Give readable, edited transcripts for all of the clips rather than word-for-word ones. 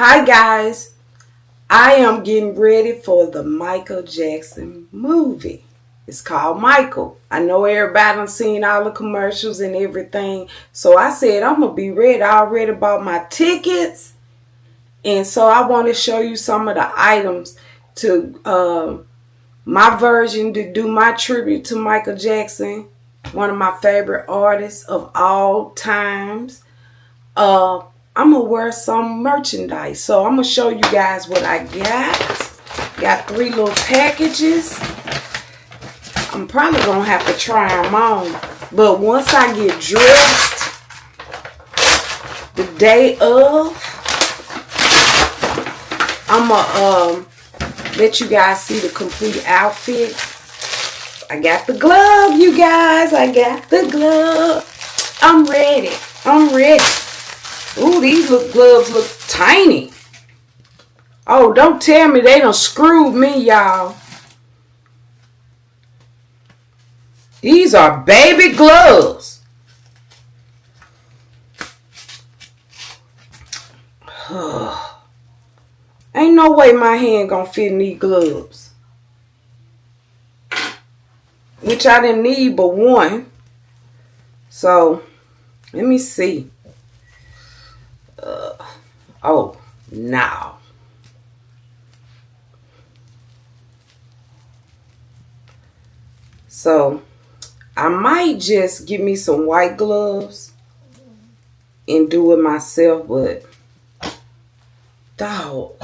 Hi guys, I am getting ready for the Michael Jackson movie. It's called Michael. I know everybody done seen all the commercials and everything. So I said I'm going to be ready. I already bought my tickets. And so I want to show you some of the items to my version to do my tribute to Michael Jackson, one of my favorite artists of all times. I'm going to wear some merchandise. So I'm going to show you guys what I got. Got 3 little packages. I'm probably going to have to try them on. But once I get dressed, the day of, I'm going to let you guys see the complete outfit. I got the glove, you guys. I got the glove. I'm ready. I'm ready. Ooh, these gloves look tiny. Oh, don't tell me they done screwed me, y'all. These are baby gloves. Ain't no way my hand gonna fit in these gloves. Which I didn't need but one. So, let me see. Oh, now. So, I might just get me some white gloves and do it myself, but dog,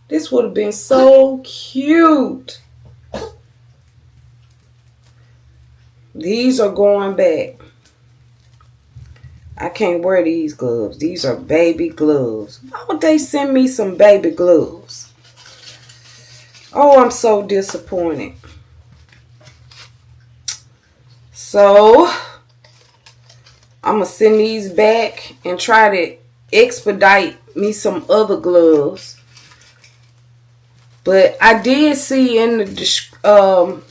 this would have been so cute. These are going back. I can't wear these gloves. These are baby gloves. Why would they send me some baby gloves? Oh, I'm so disappointed. So, I'm going to send these back and try to expedite me some other gloves. But I did see in the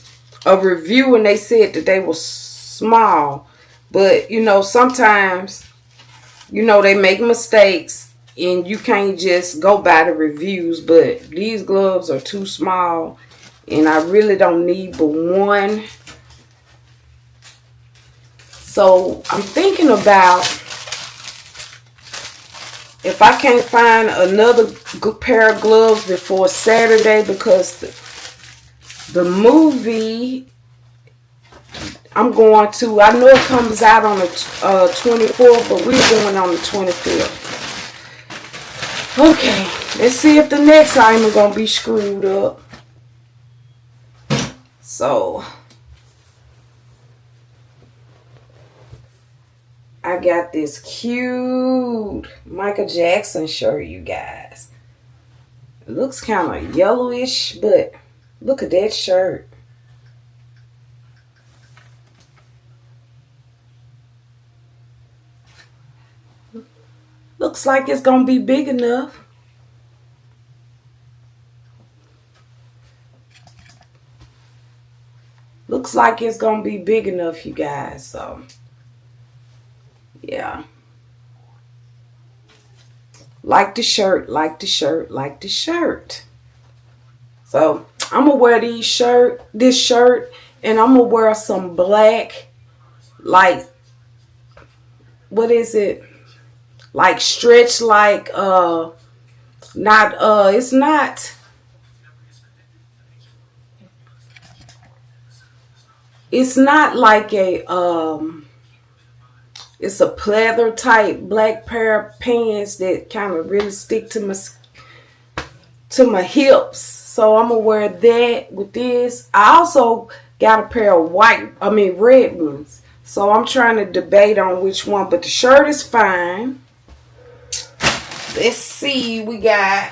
a review and they said that they were small. But, you know, sometimes, you know, they make mistakes and you can't just go by the reviews. But these gloves are too small and I really don't need but one. So I'm thinking about if I can't find another good pair of gloves before Saturday, because the movie I'm going to, I know it comes out on the 24th, but we're going on the 25th. Okay, let's see if the next item is going to be screwed up. So, I got this cute Michael Jackson shirt, you guys. It looks kind of yellowish, but look at that shirt. Looks like it's going to be big enough. Looks like it's going to be big enough, you guys. So, yeah. Like the shirt, like the shirt, like the shirt. So, I'm going to wear this shirt, and I'm going to wear some black, like, what is it? Like stretch, like, it's not like it's a pleather type black pair of pants that kind of really stick to my hips. So I'm gonna wear that with this. I also got a pair of red ones. So I'm trying to debate on which one, but the shirt is fine. Let's see, we got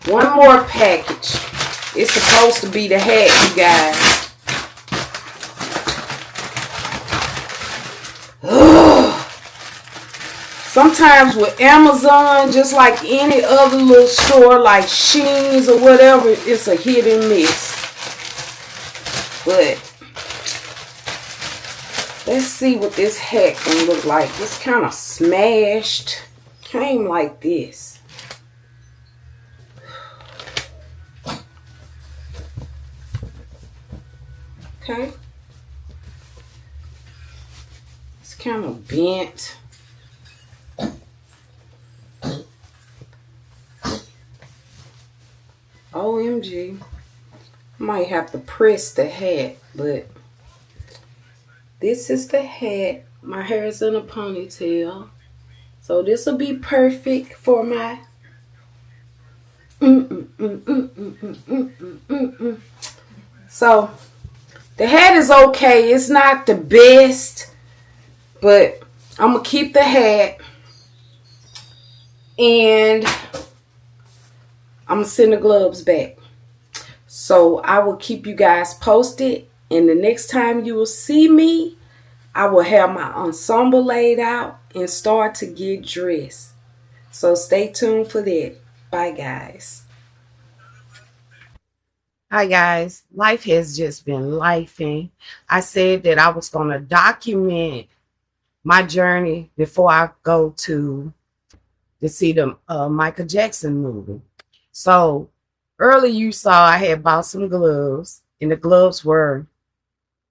one more package. It's supposed to be the hat, you guys. Sometimes with Amazon, just like any other little store like Sheins or whatever, it's a hit and miss. But let's see what this hat can look like. It's kind of smashed. Came like this. Okay. It's kind of bent. OMG. Might have to press the hat, but this is the hat. My hair is in a ponytail. So this will be perfect for my So the hat is okay. It's not the best, but I'm gonna keep the hat and I'm gonna send the gloves back. So I will keep you guys posted, and the next time you will see me, I will have my ensemble laid out and start to get dressed. So stay tuned for that. Bye, guys. Hi, guys. Life has just been lifing. I said that I was going to document my journey before I go to see the Michael Jackson movie. So earlier you saw I had bought some gloves, and the gloves were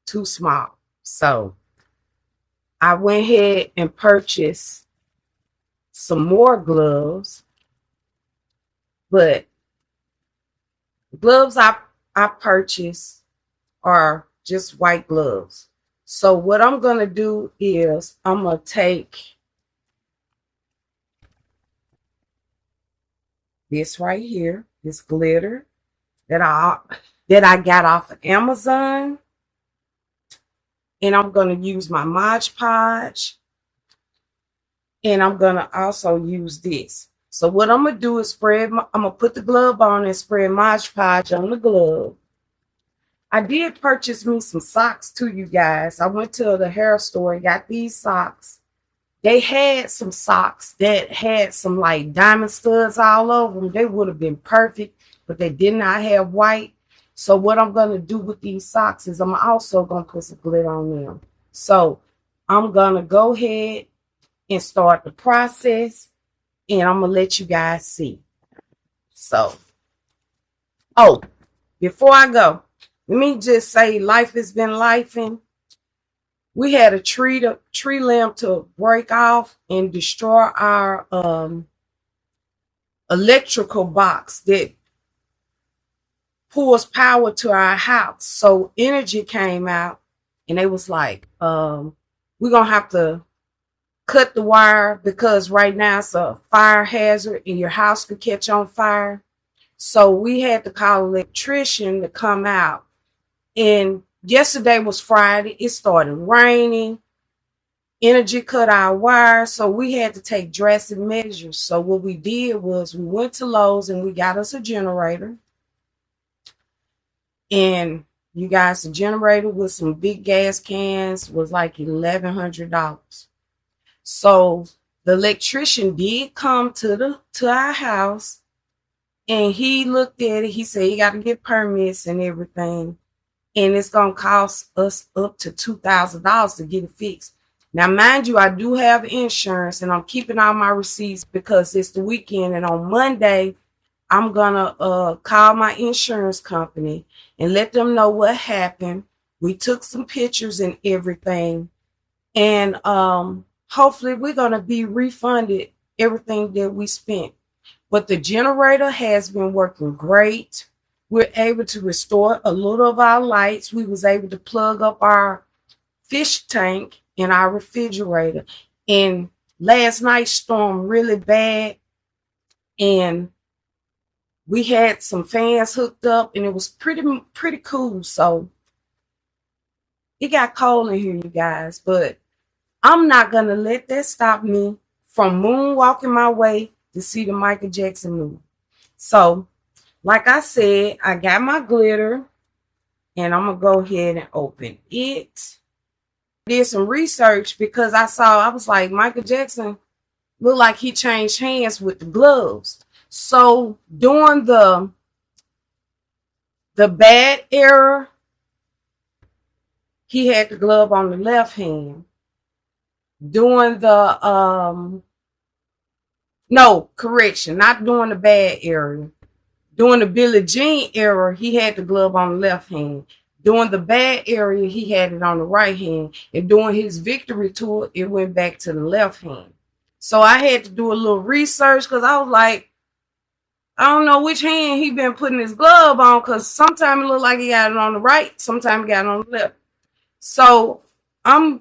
too small. So I went ahead and purchased some more gloves, but the gloves I purchased are just white gloves. So what I'm going to do is I'm going to take this right here, this glitter that I got off of Amazon, and I'm going to use my Mod Podge, and I'm going to also use this. So what I'm going to do is I'm going to put the glove on and spread Mod Podge on the glove. I did purchase me some socks too, you guys. I went to the hair store and got these socks. They had some socks that had some like diamond studs all over them. They would have been perfect, but they did not have white. So what I'm going to do with these socks is I'm also going to put some glitter on them. So I'm going to go ahead and start the process, and I'm going to let you guys see. So, before I go, let me just say life has been lifing. We had a tree limb to break off and destroy our electrical box that pulls power to our house. So energy came out, and they was like, we're going to have to cut the wire because right now it's a fire hazard and your house could catch on fire. So we had to call an electrician to come out. And yesterday was Friday. It started raining. Energy cut our wire, so we had to take drastic measures. So what we did was we went to Lowe's and we got us a generator. And you guys, the generator with some big gas cans was like $1,100. So the electrician did come to our house, and he looked at it. He said you got to get permits and everything. And it's going to cost us up to $2,000 to get it fixed. Now, mind you, I do have insurance, and I'm keeping all my receipts because it's the weekend. And on Monday, I'm going to call my insurance company and let them know what happened. We took some pictures and everything. And hopefully we're going to be refunded everything that we spent. But the generator has been working great. We're able to restore a little of our lights. We was able to plug up our fish tank in our refrigerator. And last night stormed really bad, and we had some fans hooked up, and it was pretty cool. So it got cold in here, you guys, but I'm not gonna let that stop me from moonwalking my way to see the Michael Jackson movie. So like I said, I got my glitter, and I'm going to go ahead and open it. Did some research because I was like, Michael Jackson looked like he changed hands with the gloves. So during the bad era, he had the glove on the left hand. During the, no, correction, not during the bad era. During the Billie Jean era, he had the glove on the left hand. During the bad area, he had it on the right hand. And during his victory tour, it went back to the left hand. So I had to do a little research because I was like, I don't know which hand he been putting his glove on, because sometimes it looked like he got it on the right, sometimes he got it on the left. So I'm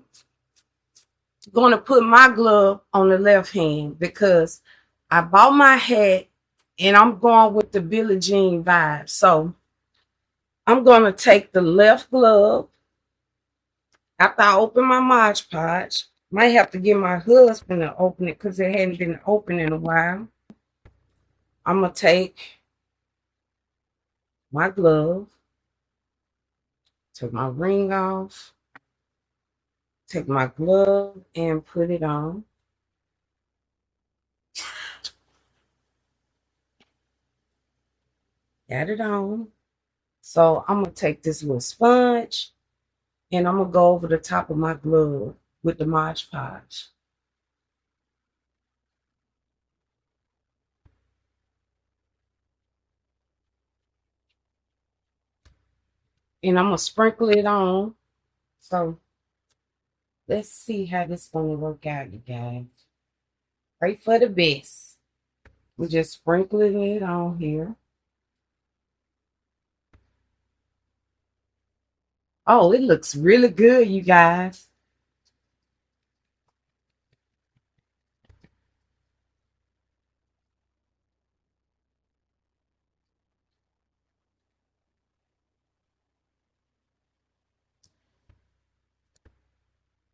going to put my glove on the left hand because I bought my hat and I'm going with the Billie Jean vibe. So I'm going to take the left glove after I open my Mod Podge. Might have to get my husband to open it because it hadn't been open in a while. I'm going to take my glove, take my ring off, take my glove and put it on. Got it on. So I'm going to take this little sponge and I'm going to go over the top of my glove with the Mod Podge. And I'm going to sprinkle it on. So let's see how this is going to work out, you guys. Pray for the best. We're just sprinkling it on here. Oh, it looks really good, you guys.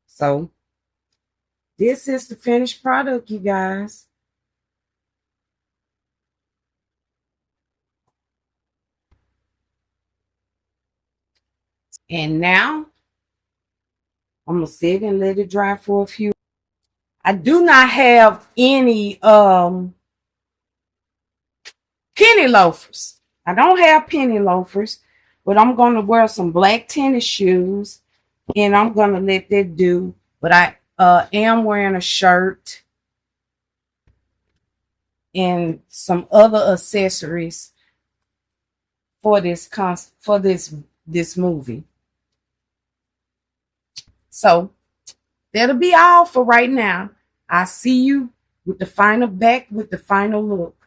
So this is the finished product, you guys. And now I'm going to sit and let it dry for a few. I do not have any penny loafers. I don't have penny loafers, but I'm going to wear some black tennis shoes and I'm going to let that do. But I am wearing a shirt and some other accessories for this movie. So that'll be all for right now. I see you with the final back with the final look.